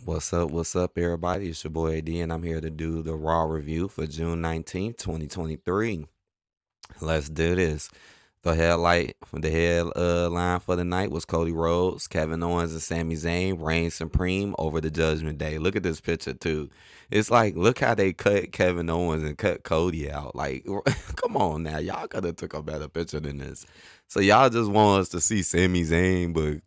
What's up, everybody? It's your boy AD, and I'm here to do the Raw review for June 19th, 2023. Let's do this. The headline for the night was Cody Rhodes, Kevin Owens, and Sami Zayn reign supreme over the Judgment Day. Look at this picture too. It's like, look how they cut Kevin Owens and cut Cody out. Like, come on now, y'all could have took a better picture than this. So y'all just want us to see Sami Zayn, but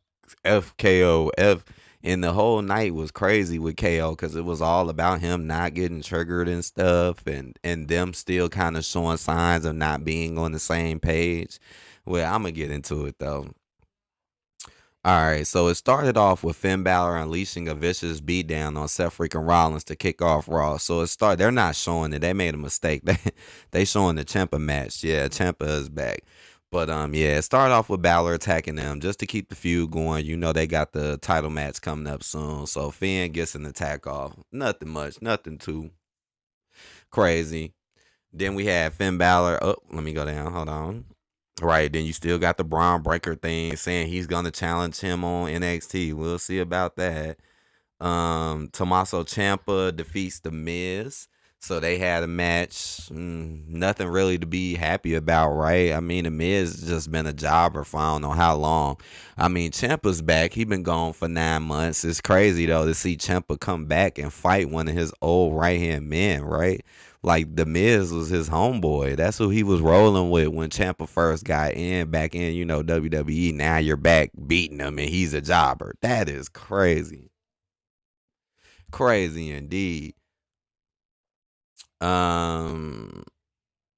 FKO and the whole night was crazy with KO because it was all about him not getting triggered and stuff, and them still kind of showing signs of not being on the same page. Well, I'm gonna get into it though. All right, so it started off with Finn Balor unleashing a vicious beatdown on Seth freaking Rollins to kick off Raw. So it started. They're not showing it. They made a mistake. They showing the Ciampa match. Yeah, Ciampa is back. But yeah, it started off with Balor attacking them just to keep the feud going. You know they got the title match coming up soon. So Finn gets an attack off. Nothing much. Nothing too crazy. Then we had Finn Balor. Oh, let me go down. Hold on. Right, then you still got the Braun Breaker thing saying he's gonna challenge him on NXT. We'll see about that. Tommaso Ciampa defeats the Miz. So they had a match. Nothing really to be happy about, right? I mean, the Miz has just been a jobber for I don't know how long. I mean, Ciampa's back. He been gone for 9 months. It's crazy though to see Ciampa come back and fight one of his old right hand men, right? Like the Miz was his homeboy. That's who he was rolling with when Ciampa first got back in, WWE. Now you're back beating him and he's a jobber. That is crazy. Crazy indeed. Um,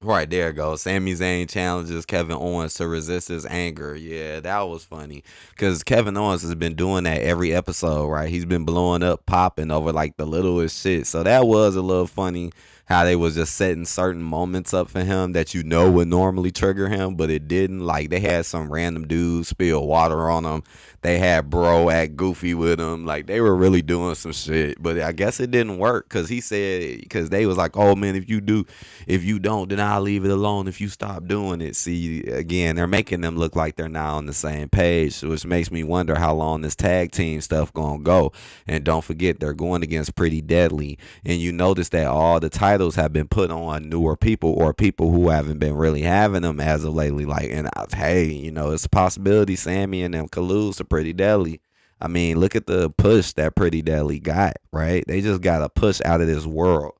right there goes. Sami Zayn challenges Kevin Owens to resist his anger. Yeah, that was funny because Kevin Owens has been doing that every episode, right? He's been blowing up, popping over like the littlest shit. So that was a little funny how they was just setting certain moments up for him that would normally trigger him, but it didn't. Like they had some random dude spill water on him. They had bro act goofy with him. Like they were really doing some shit, but I guess it didn't work because he said because they was like, oh man, if you don't, then I'll leave it alone if you stop doing it. See, again, they're making them look like they're not on the same page, which makes me wonder how long this tag team stuff gonna go. And don't forget, they're going against Pretty Deadly. And you notice that all the titles have been put on newer people or people who haven't been really having them as of lately. Like, and hey, it's a possibility Sammy and them could lose to Pretty Deadly. I mean, look at the push that Pretty Deadly got, right? They just got a push out of this world.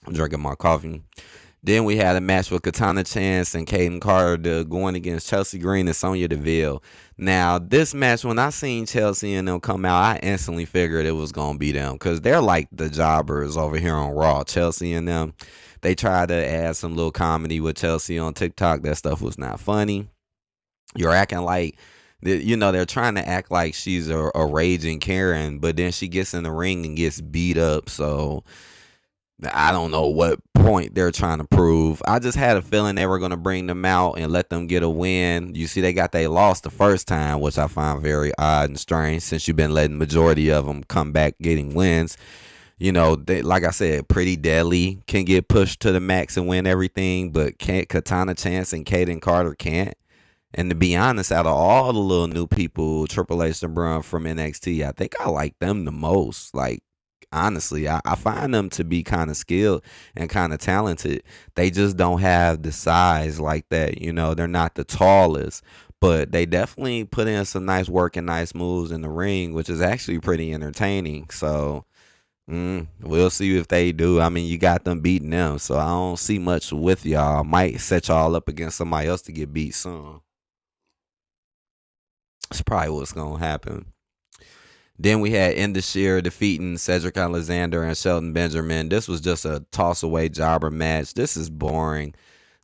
I'm drinking my coffee. Then we had a match with Katana Chance and Kaden Carter going against Chelsea Green and Sonya Deville. Now, this match, when I seen Chelsea and them come out, I instantly figured it was going to be them because they're like the jobbers over here on Raw. Chelsea and them, they tried to add some little comedy with Chelsea on TikTok. That stuff was not funny. You're acting like, they're trying to act like she's a raging Karen, but then she gets in the ring and gets beat up. So I don't know what point they're trying to prove. I just had a feeling they were going to bring them out and let them get a win. You see, they lost the first time, which I find very odd and strange since you've been letting majority of them come back getting wins. Like I said, Pretty Deadly can get pushed to the max and win everything, but can't Katana Chance and Kaden Carter can't. And to be honest, out of all the little new people, Triple H and Braun from NXT, I think I like them the most. Like, honestly, I find them to be kind of skilled and kind of talented. They just don't have the size like that. They're not the tallest, but they definitely put in some nice work and nice moves in the ring, which is actually pretty entertaining. So we'll see if they do. I mean, you got them beating them, so I don't see much with y'all. Might set y'all up against somebody else to get beat soon. That's probably what's gonna happen. Then we had Indashir defeating Cedric Alexander and Shelton Benjamin. This was just a toss away jobber match. This is boring.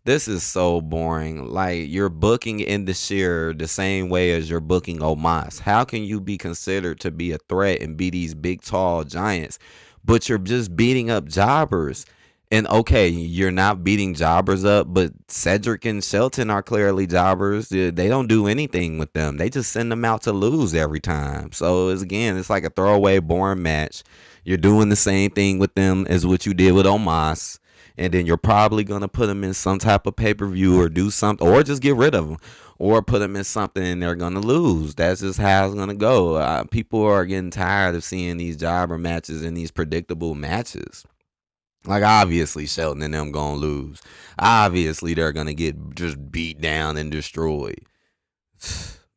This is so boring. Like, you're booking Indashir the same way as you're booking Omos. How can you be considered to be a threat and be these big, tall giants, but you're just beating up jobbers? And okay, you're not beating jobbers up, but Cedric and Shelton are clearly jobbers. They don't do anything with them. They just send them out to lose every time. So it's like a throwaway, boring match. You're doing the same thing with them as what you did with Omos. And then you're probably going to put them in some type of pay-per-view or do something, or just get rid of them. or put them in something and they're gonna lose. That's just how it's gonna go. People are getting tired of seeing these jobber matches and these predictable matches. Like, obviously Shelton and them gonna lose. Obviously they're gonna get just beat down and destroyed.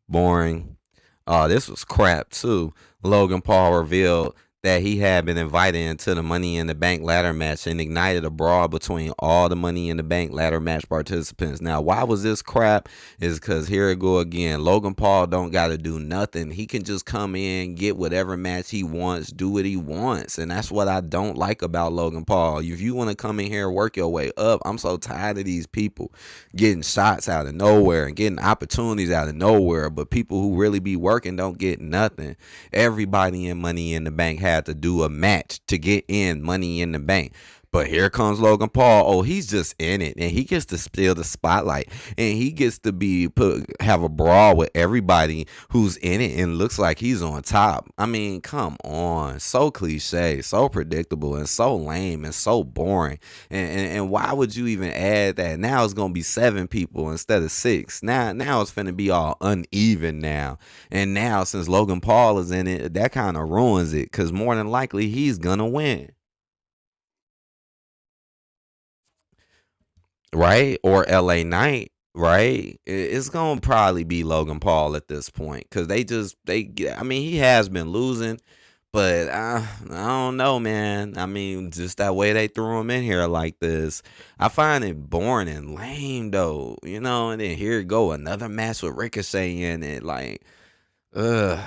Boring. This was crap too. Logan Paul revealed that he had been invited into the Money in the Bank ladder match and ignited a brawl between all the Money in the Bank ladder match participants. Now, why was this crap? Is because here it go again. Logan Paul don't got to do nothing. He can just come in, get whatever match he wants, do what he wants. And that's what I don't like about Logan Paul. If you want to come in here and work your way up, I'm so tired of these people getting shots out of nowhere and getting opportunities out of nowhere, but people who really be working don't get nothing. Everybody in Money in the Bank had to do a match to get in Money in the Bank. But here comes Logan Paul. Oh, he's just in it, and he gets to steal the spotlight, and he gets to have a brawl with everybody who's in it, and looks like he's on top. I mean, come on, so cliche, so predictable, and so lame, and so boring. And why would you even add that? Now it's gonna be 7 people instead of 6. Now it's finna be all uneven now. And now since Logan Paul is in it, that kind of ruins it, because more than likely he's gonna win. Right? Or LA Knight, right? It's gonna probably be Logan Paul at this point, because I mean, he has been losing, but I don't know, man. I mean, just that way they threw him in here like this, I find it boring and lame though, and then here you go, another match with Ricochet in it, like, ugh,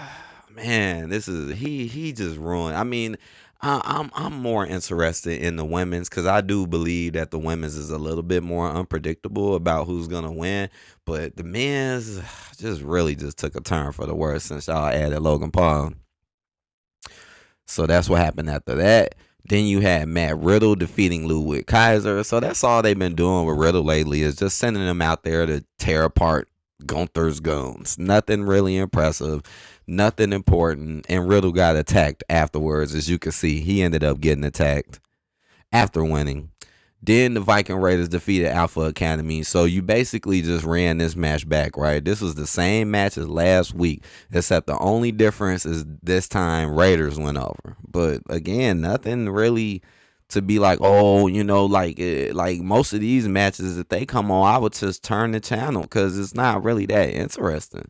man, this is he just ruined. I mean, I'm more interested in the women's, because I do believe that the women's is a little bit more unpredictable about who's gonna win, but the men's just really just took a turn for the worse since y'all added Logan Paul. So that's what happened after that. Then you had Matt Riddle defeating Ludwig Kaiser. So that's all they've been doing with Riddle lately, is just sending him out there to tear apart Gunther's goons. Nothing really impressive, nothing important. And Riddle got attacked afterwards. As you can see, he ended up getting attacked after winning. Then the Viking Raiders defeated Alpha Academy. So you basically just ran this match back, right? This was the same match as last week, except the only difference is this time Raiders went over. But again, nothing really to be like, oh, like most of these matches, if they come on, I would just turn the channel, because it's not really that interesting.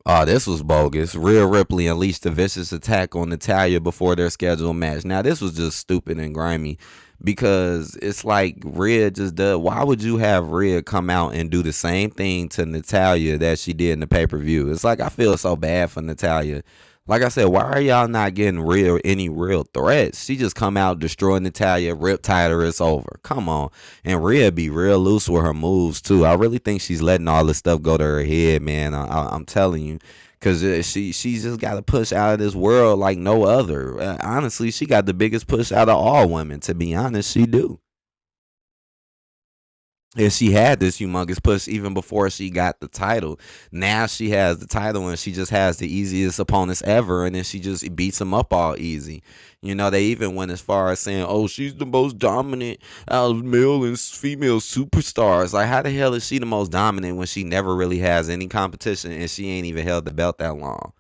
Oh, this was bogus. Rhea Ripley unleashed a vicious attack on Natalya before their scheduled match. Now, this was just stupid and grimy, because it's like Rhea just does. Why would you have Rhea come out and do the same thing to Natalya that she did in the pay-per-view? It's like, I feel so bad for Natalya. Like I said, why are y'all not getting any real threats? She just come out, destroy Natalya, rip her, it's over. Come on. And Rhea be real loose with her moves too. I really think she's letting all this stuff go to her head, man. I'm telling you. Because she's just got to push out of this world like no other. Honestly, she got the biggest push out of all women. To be honest, she do. And she had this humongous push even before she got the title. Now she has the title and she just has the easiest opponents ever, and then she just beats them up all easy. They even went as far as saying, oh, she's the most dominant out of male and female superstars. Like, how the hell is she the most dominant when she never really has any competition and she ain't even held the belt that long?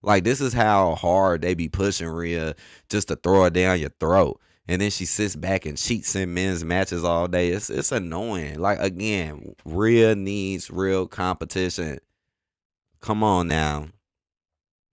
Like, this is how hard they be pushing Rhea just to throw her down your throat. And then she sits back and cheats in men's matches all day. It's annoying. Like, again, Rhea needs real competition. Come on now.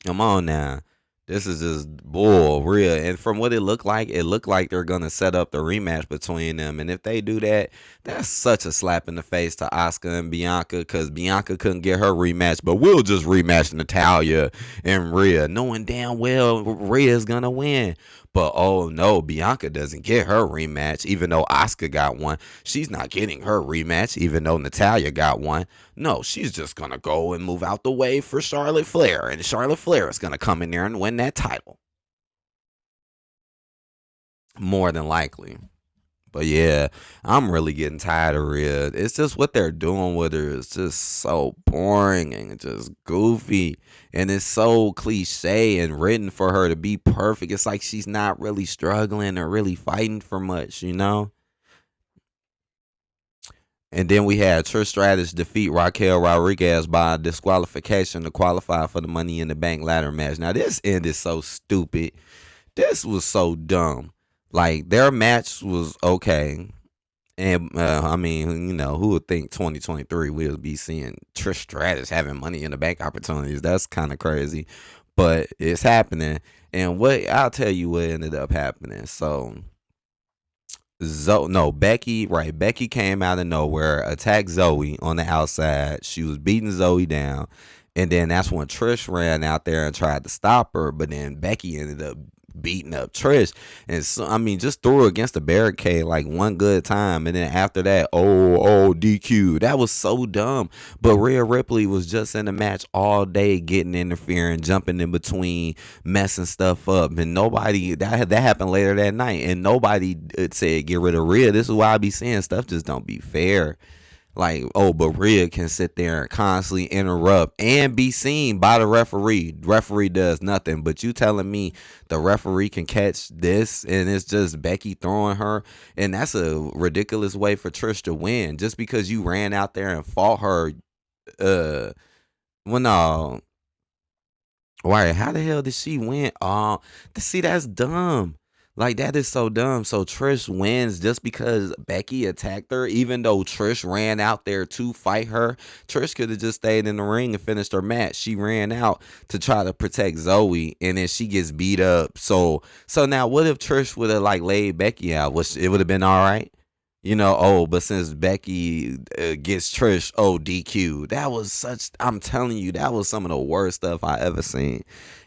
Come on now. This is just bull, Rhea. And from what it looked like they're going to set up the rematch between them. And if they do that, that's such a slap in the face to Asuka and Bianca, because Bianca couldn't get her rematch. But we'll just rematch Natalya and Rhea, knowing damn well Rhea's going to win. But oh no, Bianca doesn't get her rematch, even though Asuka got one. She's not getting her rematch, even though Natalya got one. No, she's just going to go and move out the way for Charlotte Flair. And Charlotte Flair is going to come in there and win that title. More than likely. But yeah, I'm really getting tired of Rhea. It's just what they're doing with her is just so boring and just goofy. And it's so cliche and written for her to be perfect. It's like she's not really struggling or really fighting for much, And then we had Trish Stratus defeat Raquel Rodriguez by disqualification to qualify for the Money in the Bank ladder match. Now this ended so stupid. This was so dumb. Like their match was okay. And I mean, who would think 2023 we'll be seeing Trish Stratus having Money in the Bank opportunities? That's kind of crazy, but it's happening. And what I'll tell you what ended up happening. So, no, Becky, right? Becky came out of nowhere, attacked Zoe on the outside. She was beating Zoe down, and then that's when Trish ran out there and tried to stop her. But then Becky ended up beating up Trish, and so, I mean, just threw her against the barricade like one good time, and then after that, DQ. That was so dumb. But Rhea Ripley was just in the match all day, getting interfering, jumping in between, messing stuff up, and nobody that happened later that night, and nobody said get rid of Rhea. This is why I be saying stuff just don't be fair. Like, but Rhea can sit there and constantly interrupt and be seen by the referee. Referee does nothing. But you telling me the referee can catch this and it's just Becky throwing her? And that's a ridiculous way for Trish to win. Just because you ran out there and fought her. Well, no. Why? How the hell did she win? See, that's dumb. Like, that is so dumb. So Trish wins just because Becky attacked her, even though Trish ran out there to fight her. Trish could have just stayed in the ring and finished her match. She ran out to try to protect Zoe, and then she gets beat up. So now what if Trish would have like laid Becky out? It would have been all right? But since Becky gets Trish, DQ. I'm telling you, that was some of the worst stuff I ever seen.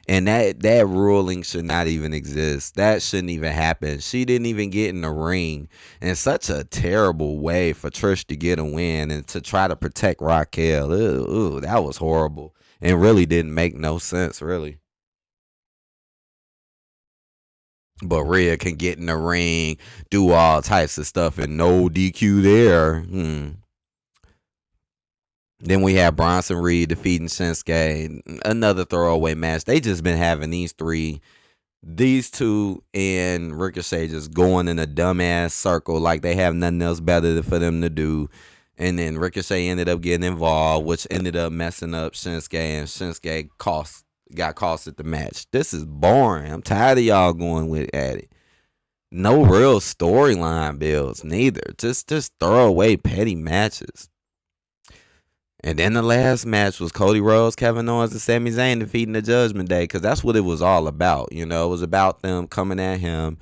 And that ruling should not even exist. That shouldn't even happen. She didn't even get in the ring. And such a terrible way for Trish to get a win and to try to protect Raquel. Ooh, that was horrible. And really didn't make no sense, really. But Rhea can get in the ring, do all types of stuff, and no DQ there. Then we have Bronson Reed defeating Shinsuke. Another throwaway match. They just been having these two and Ricochet just going in a dumbass circle like they have nothing else better for them to do. And then Ricochet ended up getting involved, which ended up messing up Shinsuke, and Shinsuke got cost at the match. This is boring. I'm tired of y'all going at it. No real storyline builds, neither. Just throw away petty matches. And then the last match was Cody Rhodes, Kevin Owens, and Sami Zayn defeating the Judgment Day, because that's what it was all about. It was about them coming at him,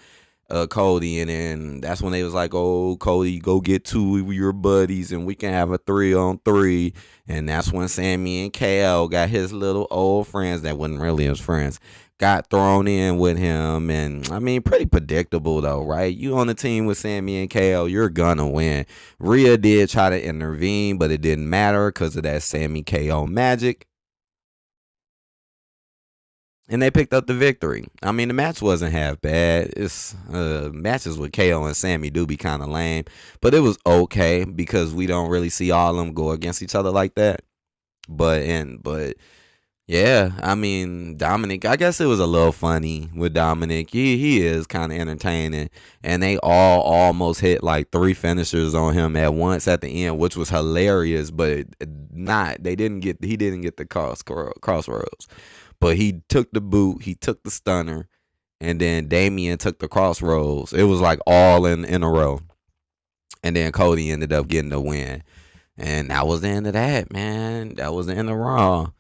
Cody, and then that's when they was like, Cody, go get two of your buddies and we can have a 3-on-3. And that's when Sami and KO got his little old friends that wasn't really his friends, got thrown in with him. And I mean, pretty predictable though, right? You on the team with Sami and KO, you're gonna win. Rhea did try to intervene, but it didn't matter because of that Sami KO magic. And they picked up the victory. I mean, the match wasn't half bad. It's matches with KO and Sami do be kind of lame, but it was okay because we don't really see all of them go against each other like that. But yeah, I mean, Dominic, I guess it was a little funny with Dominic. He is kind of entertaining, and they all almost hit like 3 finishers on him at once at the end, which was hilarious. But he didn't get the crossroads. But he took the boot, he took the stunner, and then Damian took the crossroads. It was like all in a row. And then Cody ended up getting the win. And that was the end of that, man. That was the end of Raw.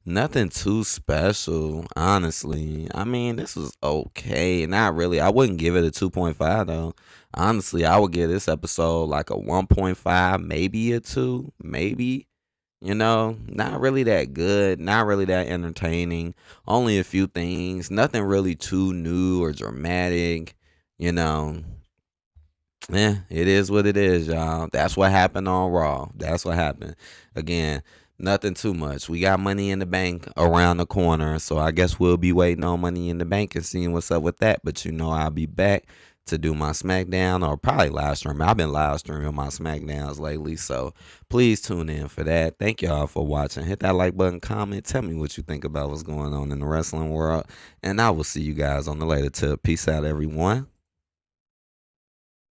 Nothing too special, honestly. I mean, this was okay. Not really. I wouldn't give it a 2.5, though. Honestly, I would give this episode like a 1.5, maybe a 2, maybe. Not really that good, not really that entertaining. Only a few things, nothing really too new or dramatic. It is what it is, y'all. That's what happened on Raw. That's what happened. Again, nothing too much. We got Money in the Bank around the corner, so I guess we'll be waiting on Money in the Bank and seeing what's up with that. But I'll be back to do my SmackDown, or probably live stream. I've been live streaming my SmackDowns lately, so please tune in for that. Thank y'all for watching. Hit that like button, comment, tell me what you think about what's going on in the wrestling world, and I will see you guys on the later tip. Peace out, everyone.